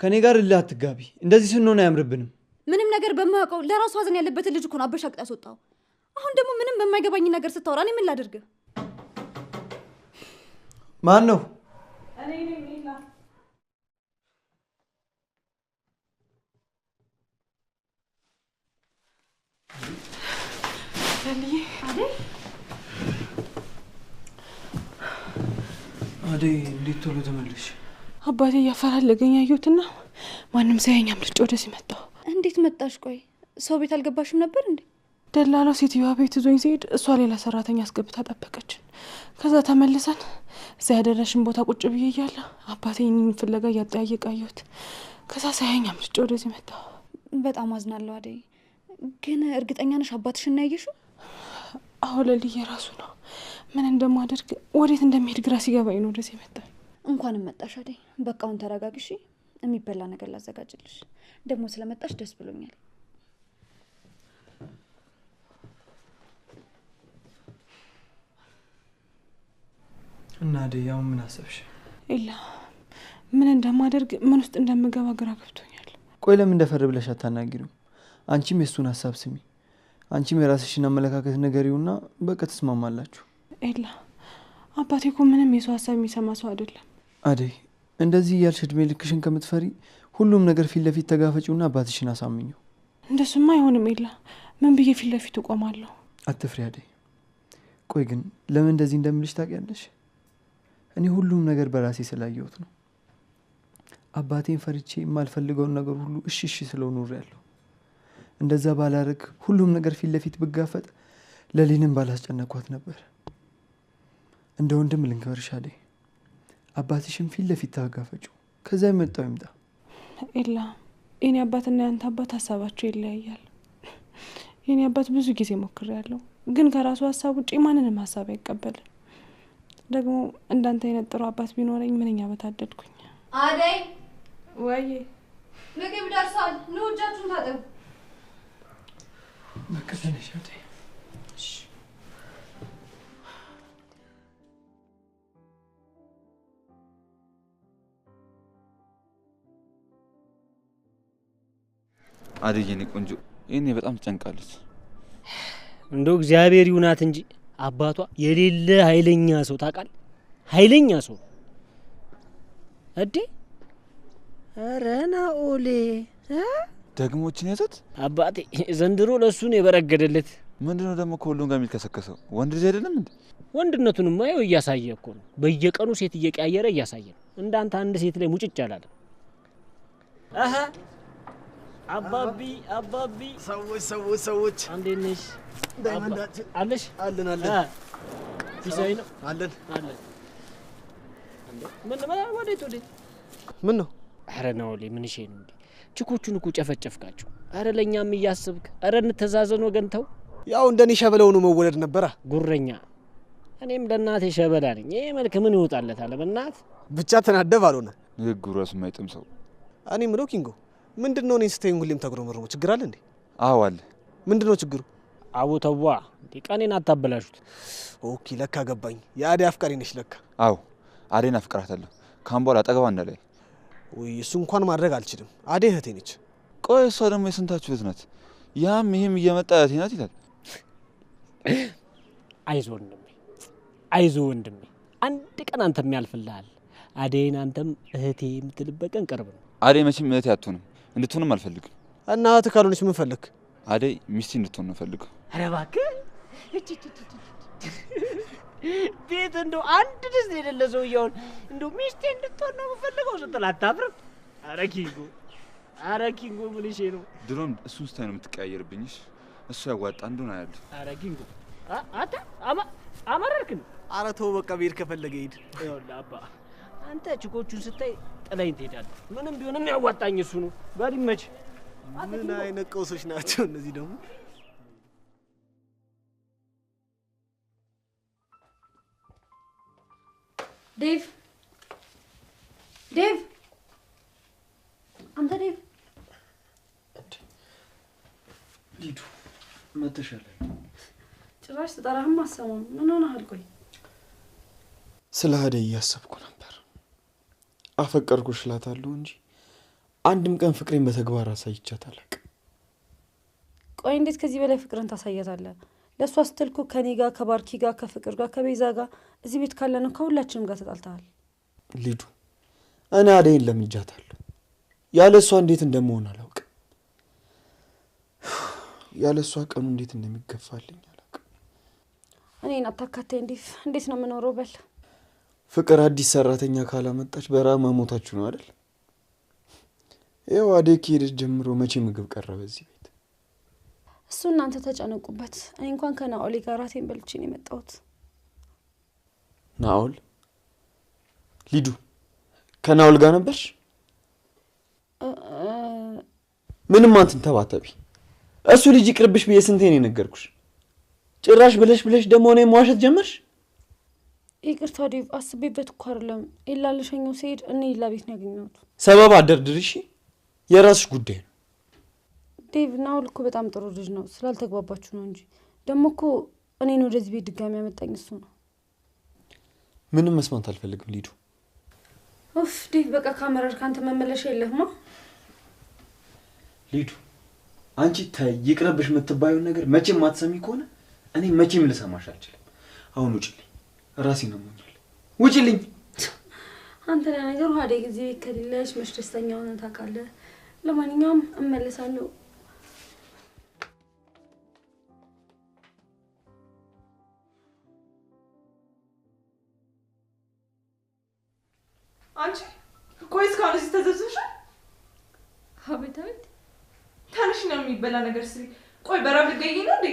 ከኔ ጋር እልህ አትጋቢ። እንደዚህ ስንሆን አያምርብንም። ምንም ነገር በማያውቀው ለራሱ ሀዘን ያለበትን ልጅ እኮ ነው አበሻቅጣ ያስወጣው። አሁን ደግሞ ምንም በማይገባኝ ነገር ስታወራ እኔ ምን ላድርግ? ማን ነው? እኔ ነኝ ሌላ። ለልዬ አደይ እንዴት ቶሎ ተመለሽ? አባቴ እያፈላለገኝ አየሁትና ማንም ሳያኝ አምልጬ ወደዚህ መጣሁ። እንዴት መጣሽ? ቆይ ሰው ቤት አልገባሽም ነበር እንዴ? ደላላው ሴትዮዋ ቤት ይዞኝ ሲሄድ እሷ ሌላ ሰራተኛ አስገብታ ጠበቀችን። ከዛ ተመልሰን እዛ ያደረሽን ቦታ ቁጭ ብዬ እያለ አባቴ እኔን ፍለጋ እያጠያየቀ አየሁት። ከዛ ሳያኝ አምልጬ ወደዚህ መጣሁ። በጣም አዝናለሁ አደይ። ግን እርግጠኛ ነሽ አባትሽን ነው ያየሽው? አዎ ለልዬ ራሱ ነው። ምን እንደማደርግ ወዴት እንደሚሄድ ግራ ሲገባኝ ነው ወደዚህ መጣሁ። እንኳንም መጣሽ አደይ። በቃ አሁን ተረጋግሺ። የሚበላ ነገር ላዘጋጅልሽ። ደግሞ ስለመጣሽ ደስ ብሎኛል። እና አደይ አሁን ምን አሰብሽ? ኤላ ምን እንደማደርግ ምን ውስጥ እንደምገባ ግራ ገብቶኛል። ቆይ ለምን እንደፈር ብለሽ አታናግሪው? አንቺም የሱን ሀሳብ ስሚ። አንቺም የራስሽን አመለካከት ነገሪውና በቃ ተስማማላችሁ። ኤላ አባቴ እኮ ምንም የሰው ሀሳብ የሚሰማ ሰው አይደለም። አደይ እንደዚህ እያልሽ እድሜ ልክሽን ከምትፈሪ ሁሉም ነገር ፊት ለፊት ተጋፈጪውና አባትሽን አሳምኚው። እንደሱማ አይሆንም ኤላ። ምን ብዬ ፊት ለፊት እቆማለሁ? አትፍሪ አደይ። ቆይ ግን ለምን እንደዚህ እንደምልሽ ታውቂያለሽ? እኔ ሁሉም ነገር በራሴ ስላየሁት ነው። አባቴን ፈርቼ የማልፈልገውን ነገር ሁሉ እሺ እሺ ስለው ኖሬያለሁ። እንደዛ ባላረግ ሁሉም ነገር ፊት ለፊት ብጋፈጥ ለሊንም ባላስጨነኳት ነበር። እንደ ወንድም ልንገርሽ አደይ፣ አባትሽን ፊት ለፊት ታጋፈጪው። ከዛ የመጣው ይምጣ። ኤላ የኔ አባትና ያንተ አባት ሀሳባቸው ይለያያል። የኔ አባት ብዙ ጊዜ ሞክሬያለሁ፣ ግን ከራሱ ሀሳብ ውጪ ማንንም ሀሳብ አይቀበልም። ደግሞ እንዳንተ አይነት ጥሩ አባት ቢኖረኝ ምንኛ በታደድኩኝ። አደይ ወይ ምግብ ደርሷል። ኑ እጃችሁን ታጠቡ። በቃ ተነሽ አደይ። አደይ የኔ ቆንጆ ይሄኔ በጣም ትጨንቃለች። እንደው እግዚአብሔር ይሁናት እንጂ አባቷ የሌለ ኃይለኛ ሰው ታውቃለህ? ኃይለኛ ሰው እዴ። ኧረ ናኦሌ ደግሞ እችን ያዛት አባቴ ዘንድሮ ለሱ ነው የበረገደለት። ምንድነው ደግሞ ከሁሉም ጋር የሚልከሰከሰው? ወንድ ልጅ አይደለም እንዴ? ወንድነቱንማ ይኸው እያሳየ እኮ ነው። በየቀኑ ሴት እየቀያየረ እያሳየ ነው። እንዳንተ አንድ ሴት ላይ ሙጭጭ አላለ። አሃ አባቢ ሰዎች እንዴት ነሽ? ዳይመንዳችን አለሽ? አለን ፊሳይ ነው አለን። ወዴት? ምን ነው? ኧረ ናኦሌ ምን እሺ ነው እንዴ? ችኮቹን እኮ ጨፈጨፍካቸው። ኧረ ለኛም እያስብክ። ኧረ እንተዛዘን ወገን ተው። ያው እንደኔ ሸበለው ነው መወለድ ነበራ። ጉረኛ እኔም ለእናቴ ሸበላ ነኝ። ይሄ መልክ ምን ይወጣለታል? በእናት ብቻ ተናደብ አልሆነ ንግግሩ ራሱ የማይጥም ሰው። እኔ ምለው ኪንጎ ምንድነው እኔን ስተኝ ሁሌም ተግሮመርሞ ችግር አለ እንዴ? አዎ አለ። ምንድነው ችግሩ? አቦተዋ እንዴ ቀኔን አታበላሹት። ኦኬ ለካ ገባኝ። የአደይ አፍቃሪ ነሽ ለካ። አዎ አደይን አፍቅራታለሁ። ካሁን በኋላ አጠገቧ እንዳላይ። ወይ እሱ እንኳን ማድረግ አልችልም። አደይ እህቴ ነች። ቆይ እሷ ደግሞ የስንታችሁ እህት ናት? ያም ይሄም እየመጣ እህቴ ናት ይላል። አይዞህ ወንድሜ አንድ ቀን አንተም ያልፍልሃል። አደይን አንተም እህቴ የምትልበት ቀን ቅርብ ነው። አደይ መቼም እህቴ አትሆንም፣ እንድትሆንም አልፈልግም። እና እህት ካልሆነች ምን ፈለክ? አደይ ሚስቴ እንድትሆን ነው ፈልገው። ኧረ እባክህ ቤት እንደው አንድ ድስት የሌለ ሰውዬውን እንደው ሚስቴ እንድትሆን ነው የምፈልገው ስትል አታፍርም? ኧረ ኪንጎ ምን እሺ ነው? ድሮም እሱን ስታይ ነው የምትቀያየርብኝሽ። እሱ ያዋጣ እንደሆነ አያለሁ። ኧረ ኪንጎ አንተ አመረርክ ነው። ኧረ ተው በቃ ብሄድ ከፈለገ ሂድ። ይኸውልህ አባ አንተ ችኮቹን ስታይ ጥላኝ ትሄዳለህ። ምንም ቢሆንም ያዋጣኝ እሱ ነው። በል ይመችህ። ምን አይነት ቀውሶች ናቸው እነዚህ ደግሞ? ዴቭ አንተ ዴቭ ሊዱ መተሻለ። ጭራሽ ተጠራህም አሰማም። ምን ሆነሃል? ቆይ ስለ አደይ እያሰብኩ ነበር። አፈቀርኩሽ እላታለሁ እንጂ አንድም ቀን ፍቅሬን በተግባር አሳይቻት አላውቅም። ቆይ እንዴት ከዚህ በላይ ፍቅርን ታሳያታለህ? ለእሷ ስትል እኮ ከኔ ጋር ከባርኪ ጋር ከፍቅር ጋር ከቤዛ ጋር እዚህ ቤት ካለነው ከሁላችንም ጋር ተጣልተሃል። ሊዱ እኔ አደይን ለምጃታለሁ። ያለ እሷ እንዴት እንደምሆን አላውቅም። ያለ እሷ ቀኑ እንዴት እንደሚገፋልኝ አላውቅም። እኔን አታካታይ። እንዴት ነው የምኖረው? በል ፍቅር አዲስ ሰራተኛ ካላመጣች በረሃብ መሞታችሁ ነው አይደል? ይኸው አደይ ከሄደች ጀምሮ መቼ ምግብ ቀረበ እዚህ ቤት? እሱ እናንተ ተጨነቁበት። እኔ እንኳን ከናኦሌ ጋር ራቴን በልቼ ነው የመጣሁት። ናኦል? ሊዱ ከናኦል ጋር ነበርሽ? ምንም አንተን ተባተቢ። እሱ ልጅ ይቅርብሽ ብዬ ስንቴ ነው የነገርኩሽ? ጭራሽ ብለሽ ደግሞ እኔ መዋሸት ጀመርሽ? ይቅርታ ዴቭ፣ አስቤበት እኮ አይደለም። ኤላ ልሸኘው ስሄድ እኔ ኤላ ቤት ነው ያገኘሁት። ሰበብ አደርድርሽ፣ የራስሽ ጉዳይ ነው። ዴቭ ናኦል እኮ በጣም ጥሩ ልጅ ነው። ስላልተግባባችሁ ነው እንጂ ደግሞ እኮ እኔን ወደዚህ ቤት ድጋሚ ያመጣኝ እሱ ነው። ምንም መስማት አልፈልግም ሊዱ። ኡፍ ዴቭ፣ በቃ ካመረር ካንተ መመለሻ የለህማ። ሊዱ አንቺ ታይ ይቅርብሽ የምትባዩን ነገር መቼም ማትሰሚ ከሆነ እኔ መቼም ልሰማሽ አልችልም። አሁን ውጪልኝ፣ ራሴን አሞኛል። ውጪልኝ። አንተ ለነገሩ አደይ ጊዜ ከሌለሽ መች ደስተኛ ሆነን ታውቃለህ። ለማንኛውም እመለሳለሁ። አንቺ ቆይ እስካሁን እዚህ ተዘብዝበሻል? አቤት አቤት። ታንሽ ነው የሚበላ ነገር ስሪ። ቆይ በራብ ልትገኝ ነው እንዴ?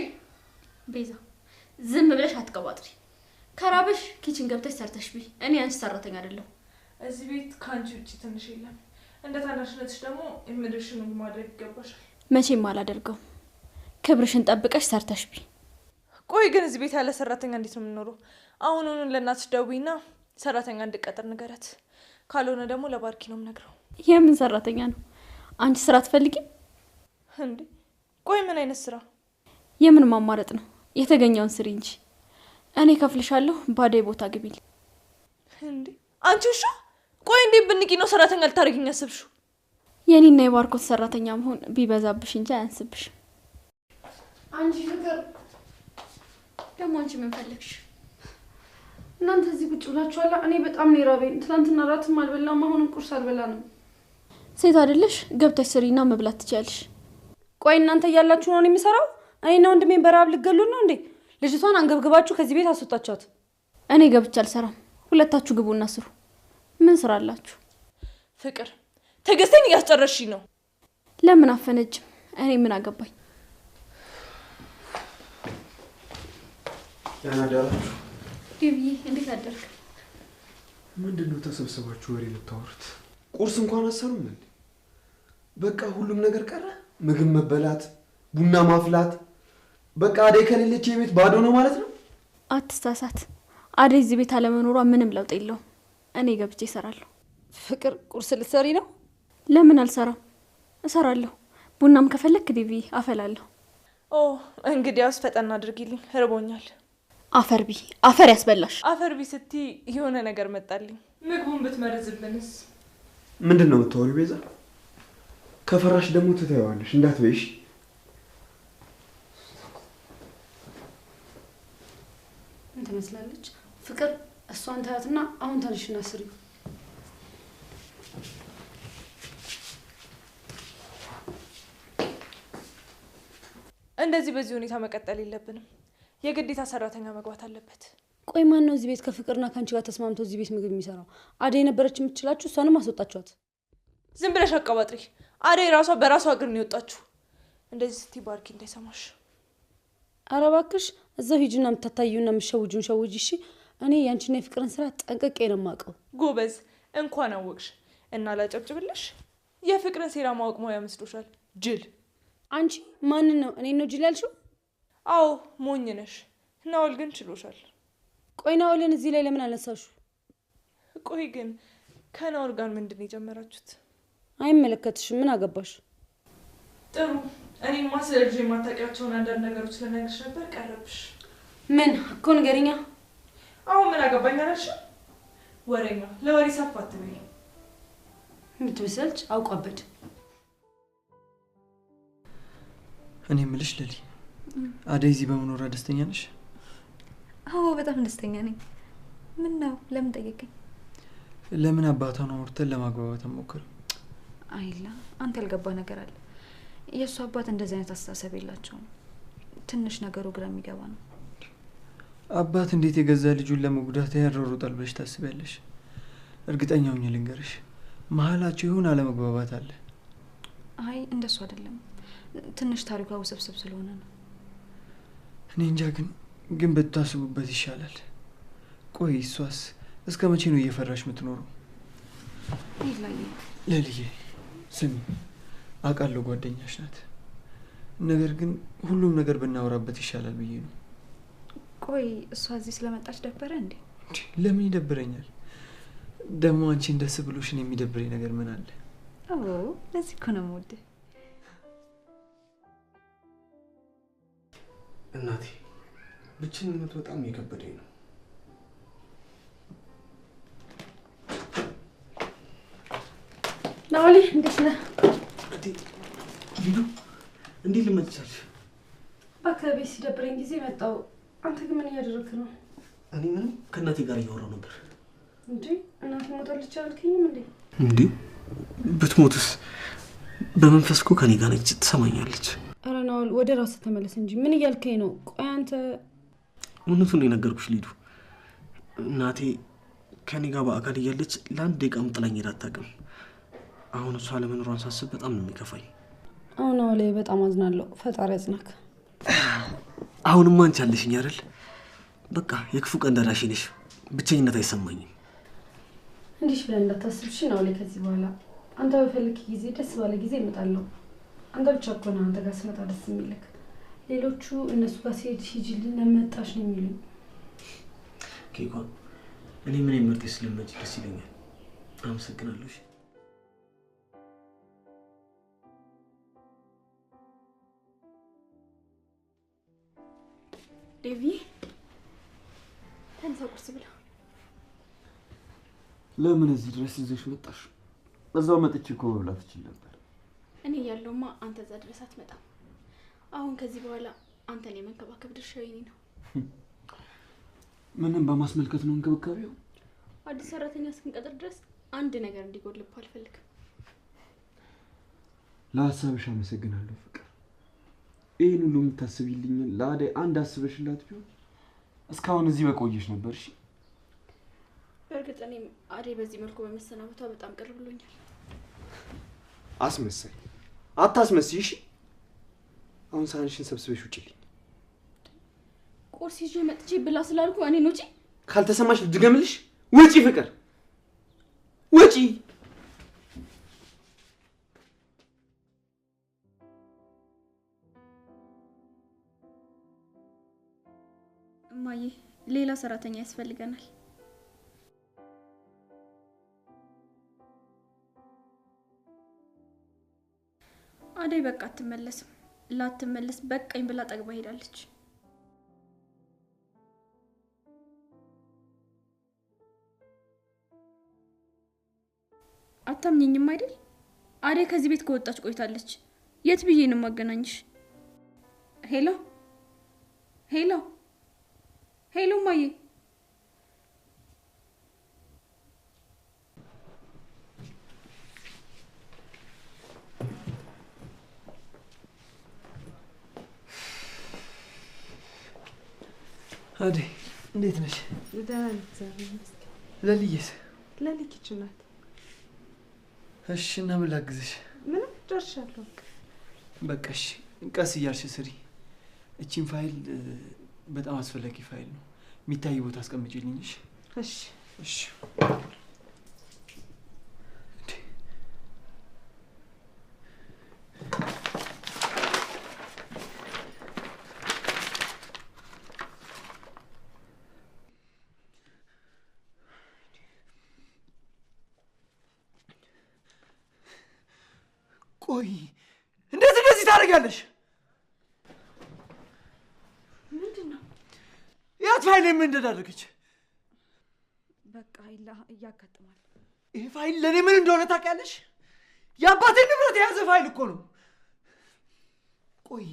ቤዛ ዝም ብለሽ አትቀባጥሪ። ከራበሽ ኪችን ገብተሽ ሰርተሽ ቢ። እኔ አንቺ ሰራተኛ አይደለሁ። እዚህ ቤት ካንቺ ውጪ ትንሽ የለም። እንደ ታናሽነትሽ ደግሞ የምድርሽን ማድረግ ይገባሻል። መቼም አላደርገው። ክብርሽን ጠብቀሽ ሰርተሽ ቢ። ቆይ ግን እዚህ ቤት ያለ ሰራተኛ እንዴት ነው የምንኖረው? አሁኑኑ ለእናትሽ ደውይና ሰራተኛ እንድቀጥር ንገረት። ካልሆነ ደግሞ ለባርኪ ነው የምነግረው። የምን ሰራተኛ ነው? አንቺ ስራ አትፈልጊም እንዴ? ቆይ ምን አይነት ስራ? የምን ማማረጥ ነው? የተገኘውን ስሪ እንጂ። እኔ ከፍልሻለሁ፣ ባዳይ ቦታ ግቢል። እንዴ አንቺ ውሻ! ቆይ እንዴ ብንቂ ነው ሰራተኛ ልታረጊኝ ያስብሽው? የኔና የባርኮት ሰራተኛ መሆን ቢበዛብሽ እንጂ አያንስብሽ። አንቺ ፍቅር ደግሞ አንቺ ምን ፈለግሽ? እናንተ እዚህ ቁጭ ብላችኋል። እኔ በጣም ነው የራበኝ። ትናንትና ራትም አልበላም፣ አሁንም ቁርስ አልበላንም። ሴት አይደለሽ? ገብተሽ ስሪና መብላት ትችያለሽ። ቆይ እናንተ እያላችሁ ነው የሚሰራው? እኔና ወንድሜን በረሀብ ልገሉን ነው እንዴ? ልጅቷን አንገብግባችሁ ከዚህ ቤት አስወጣቻት። እኔ ገብቼ አልሰራም። ሁለታችሁ ግቡና ስሩ። ምን ስራ አላችሁ? ፍቅር ትዕግስቴን እያስጨረስሽኝ ነው። ለምን አፈነጅም? እኔ ምን አገባኝ? ያናዳራችሁ ዲቪዬ እንዴት አደርክ? ምንድነው ተሰብስባችሁ ወሬ የምታወሩት? ቁርስ እንኳን አሰሩም እንዴ? በቃ ሁሉም ነገር ቀረ። ምግብ መበላት፣ ቡና ማፍላት። በቃ አደይ ከሌለች የቤት ባዶ ነው ማለት ነው። አትሳሳት። አደይ እዚህ ቤት አለመኖሯ ምንም ለውጥ የለውም። እኔ ገብቼ እሰራለሁ። ፍቅር ቁርስ ልትሰሪ ነው? ለምን አልሰራም? እሰራለሁ። ቡናም ከፈለክ ዲቪዬ አፈላለሁ። ኦ እንግዲያውስ ፈጠን አድርጊልኝ፣ ርቦኛል። አፈርቢ አፈር ያስበላሽ። አፈርቢ ስቲ የሆነ ነገር መጣልኝ። ምግቡን ብትመርዝብንስ? ምንድነው የምታወሪው ቤዛ? ከፈራሽ ደግሞ ትተይዋለሽ፣ እንዳትበይሽ። ምን ትመስላለች? ፍቅር እሷን ታያትና አሁን ተነሽና ስሪ። እንደዚህ በዚህ ሁኔታ መቀጠል የለብንም። የግዴታ ሰራተኛ መግባት አለበት። ቆይ ማን ነው እዚህ ቤት ከፍቅርና ካንቺ ጋር ተስማምቶ እዚህ ቤት ምግብ የሚሰራው? አደይ ነበረች የምትችላችሁ፣ እሷንም አስወጣችኋት። ዝም ብለሽ አቀባጥሪ። አደይ ራሷ በራሷ እግር ነው የወጣችሁ። እንደዚህ ስቲ ባርኪ እንዳይሰማሽ። ኧረ እባክሽ እዛው ሂጂና የምታታዩና የምትሸውጁን ሸውጂ። እሺ እኔ ያንቺና የፍቅርን ስራ ጠንቅቄ ነው የማውቀው። ጎበዝ፣ እንኳን አወቅሽ እና ላጨብጭብልሽ። የፍቅርን ሴራ ማወቅ ሙያ መስሎሻል? ጅል። አንቺ ማንን ነው እኔ ነው ጅል ያልሽው? አዎ ሞኝ ነሽ። ናውል ግን ችሎሻል። ቆይ ናውልን እዚህ ላይ ለምን አነሳሹ? ቆይ ግን ከናውል ጋር ምንድን ነው የጀመራችሁት? አይመለከትሽም። ምን አገባሽ? ጥሩ። እኔማ ስለ ልጅ የማታውቂያቸውን አንዳንድ ነገሮች ልነግርሽ ነበር፣ ቀረብሽ። ምን እኮ ንገሪኛ። አሁን ምን አገባኝ አላልሽ? ወሬኛ ለወሬ ሰፋ አትበይ። የምትመስልች አውቋበድ። እኔ የምልሽ ለሊ፣ አደይ እዚህ በመኖሯ ደስተኛ ነሽ? አዎ በጣም ደስተኛ ነኝ። ምን ነው ለምን ጠየቀኝ? ለምን አባቷን አውርተን ለማግባባት አንሞክርም? አይላ አንተ ያልገባ ነገር አለ። የእሱ አባት እንደዚህ አይነት አስተሳሰብ የላቸውም። ትንሽ ነገሩ ግራ የሚገባ ነው። አባት እንዴት የገዛ ልጁን ለመጉዳት ያሯሩጣል ብለሽ ታስቢያለሽ? እርግጠኛ ሆኜ ልንገርሽ፣ መሀላቸው ይሁን አለመግባባት አለ። አይ እንደሱ አይደለም። ትንሽ ታሪኳ ውስብስብ ስለሆነ ነው። እኔ እንጃ ግን ብታስቡበት ይሻላል። ቆይ እሷስ እስከ መቼ ነው እየፈራሽ የምትኖረው? ለልዬ ስሚ፣ አውቃለሁ ጓደኛሽ ናት። ነገር ግን ሁሉም ነገር ብናወራበት ይሻላል ብዬ ነው። ቆይ እሷ እዚህ ስለመጣች ደበረ እንዴ? ለምን ይደብረኛል? ደግሞ አንቺን ደስ ብሎሽን የሚደብረኝ ነገር ምን አለ? አዎ ለዚህ እኮ ነው የምወድህ። እናቴ ብቸኝነት በጣም እየከበደኝ ነው። ናውሊ እንዴት ነህ? ሊዱ እንዴት ልመጥቻለሽ? በአካባቢ ሲደብረኝ ጊዜ መጣው። አንተ ግን ምን እያደረግክ ነው? እኔ ምንም ከእናቴ ጋር እያወራሁ ነበር። እንዴ እናቴ ሞታለች አልከኝም እንዴ? እንዴ ብትሞትስ? በመንፈስ እኮ ከኔ ጋር ነች፣ ትሰማኛለች። ኧረ ናውል ወደ ራስህ ተመለስ እንጂ ምን እያልከኝ ነው? ቆይ አንተ እውነቱን ነው የነገርኩሽ ሊዱ። እናቴ ከኔ ጋር በአካል እያለች ለአንድ ደቂቃም ጥላኝ ሄዳ አታውቅም። አሁን እሷ ለመኖሯን ሳስብ በጣም ነው የሚከፋኝ። አሁን ላይ በጣም አዝናለሁ። ፈጣሪ ያጽናክ። አሁንማ አንቺ አለሽኝ አይደል? በቃ የክፉ ቀን ደራሽ ነሽ። ብቸኝነት አይሰማኝም። እንዲህ ብለን እንዳታስብሽ ናውል። ከዚህ በኋላ አንተ በፈልክ ጊዜ ደስ ባለ ጊዜ እመጣለሁ። አንተ ብቻ እኮ ነው አንተ ጋር ስመጣ ደስ የሚልክ። ሌሎቹ እነሱ ጋር ሲሄድ ሂጂልን መጣሽ ነው የሚሉኝ። ኬኳን እኔ ምን መርጠሽ ስለመጪ ደስ ይለኛል። አመሰግናለሁ። ዴቪ ተነሳ ቁርስ ብላ። ለምን እዚህ ድረስ ይዘሽ መጣሽ? እዛው መጥቼ እኮ መብላት እችል ነበር። እኔ ያለውማ አንተ እዛ ድረስ አትመጣም። አሁን ከዚህ በኋላ አንተን የመንከባከብ ድርሻው የኔ ነው። ምንም በማስመልከት ነው እንክብካቤው? አዲስ ሰራተኛ እስክንቀጥር ድረስ አንድ ነገር እንዲጎልብህ አልፈልግም። ለሀሳብሽ አመሰግናለሁ ፍቅር። ይሄን ሁሉ የምታስቢልኝ ለአደይ አንድ አስበሽላት ቢሆን እስካሁን እዚህ በቆየሽ ነበር። እሺ በእርግጥ እኔም አደይ በዚህ መልኩ በመሰናበቷ በጣም ቅር ብሎኛል። አስመሳይ አታስመስይ። እሺ አሁን ሳንሽን ሰብስበሽ ውጪልኝ። ቁርስ ይዤ መጥቼ ብላ ስላልኩ እኔን ውጪ? ካልተሰማሽ ልድገምልሽ። ውጪ ፍቅር ውጪ። እማዬ ሌላ ሰራተኛ ያስፈልገናል። አደይ በቃ አትመለስም። ላትመለስ በቃኝ ብላ ጠግባ ሄዳለች። አታምኚኝም አይደል? አደይ ከዚህ ቤት ከወጣች ቆይታለች። የት ብዬ ነው ማገናኝሽ? ሄሎ ሄሎ ሄሎ ማዬ አደይ እንዴት ነሽ? ደህና ነኝ እግዚአብሔር ይመስገን። ለልዬስ? ለሊ ኪችን ናት። እሺ እና ምን ላግዝሽ? ምንም ጨርሻለሁ። በቃ እሺ ቀስ እያልሽ ስሪ። እቺን ፋይል በጣም አስፈላጊ ፋይል ነው። የሚታይ ቦታ አስቀምጪልኝ። እሺ እሺ። ቆይ እንደዚህ ታደርጊያለሽ? ምንድነው? ያት ፋይል ምን እንደዳረገች? በቃ እያጋጥማል። ይሄ ፋይል ለኔ ምን እንደሆነ ታውቂያለሽ? የአባቴ ንብረት የያዘ ፋይል እኮ ነው። ቆይ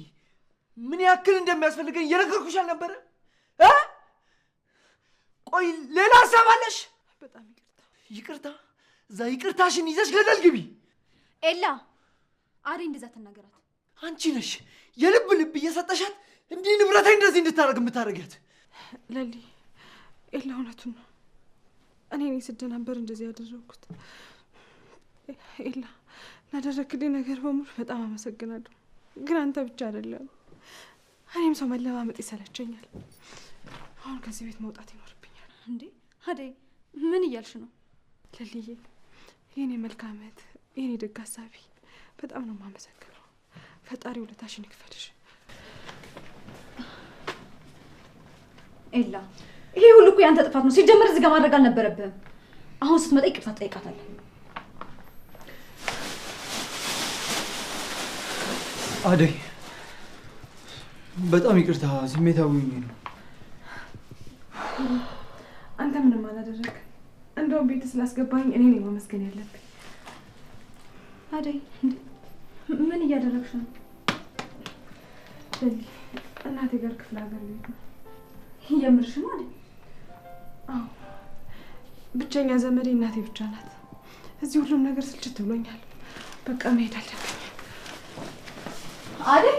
ምን ያክል እንደሚያስፈልገኝ እየነገርኩሽ አልነበረ? ቆይ ሌላ ሀሳብ አለሽ? በጣም ይቅርታ። እዛ ይቅርታሽን ይዘሽ ገደል ግቢ። ኤላ አደይ እንደዛ ተናገራት። አንቺ ነሽ የልብ ልብ እየሰጠሻት እንዲህ ንብረቴ እንደዚህ እንድታረግ የምታረጋት። ለሊ ኤላ እውነቱን ነው። እኔ ስደናበር እንደዚህ ያደረኩት። ኤላ ላደረክልኝ ነገር በሙሉ በጣም አመሰግናለሁ። ግን አንተ ብቻ አይደለም፣ እኔም ሰው መለማመጥ ይሰለቸኛል። አሁን ከዚህ ቤት መውጣት ይኖርብኛል። እንዴ አደይ ምን እያልሽ ነው? ለልዬ የኔ መልካምት፣ የኔ ደግ ሀሳቢ በጣም ነው የማመሰግነው። ፈጣሪ ውለታሽን ይክፈልሽ። ኤላ ይሄ ሁሉ እኮ ያንተ ጥፋት ነው። ሲጀመር እዚህ ጋር ማድረግ አልነበረብህም። አሁን ስትመጣ ይቅርታ ጠይቃታለሁ። አደይ በጣም ይቅርታ፣ ስሜታዊ ነው። አንተ ምንም አላደረግም። እንደውም ቤት ስላስገባኝ እኔ ነኝ ማመስገን ያለብኝ። አደይ ምን እያደረግሽ ነው? ለሊ እናቴ ጋር ክፍለ ሀገር ልሄድ ነው። የምርሽ ነው አደይ? አዎ፣ ብቸኛ ዘመዴ እናቴ ብቻ ናት። እዚህ ሁሉም ነገር ስልችት ብሎኛል። በቃ መሄድ አለብኝ። አደይ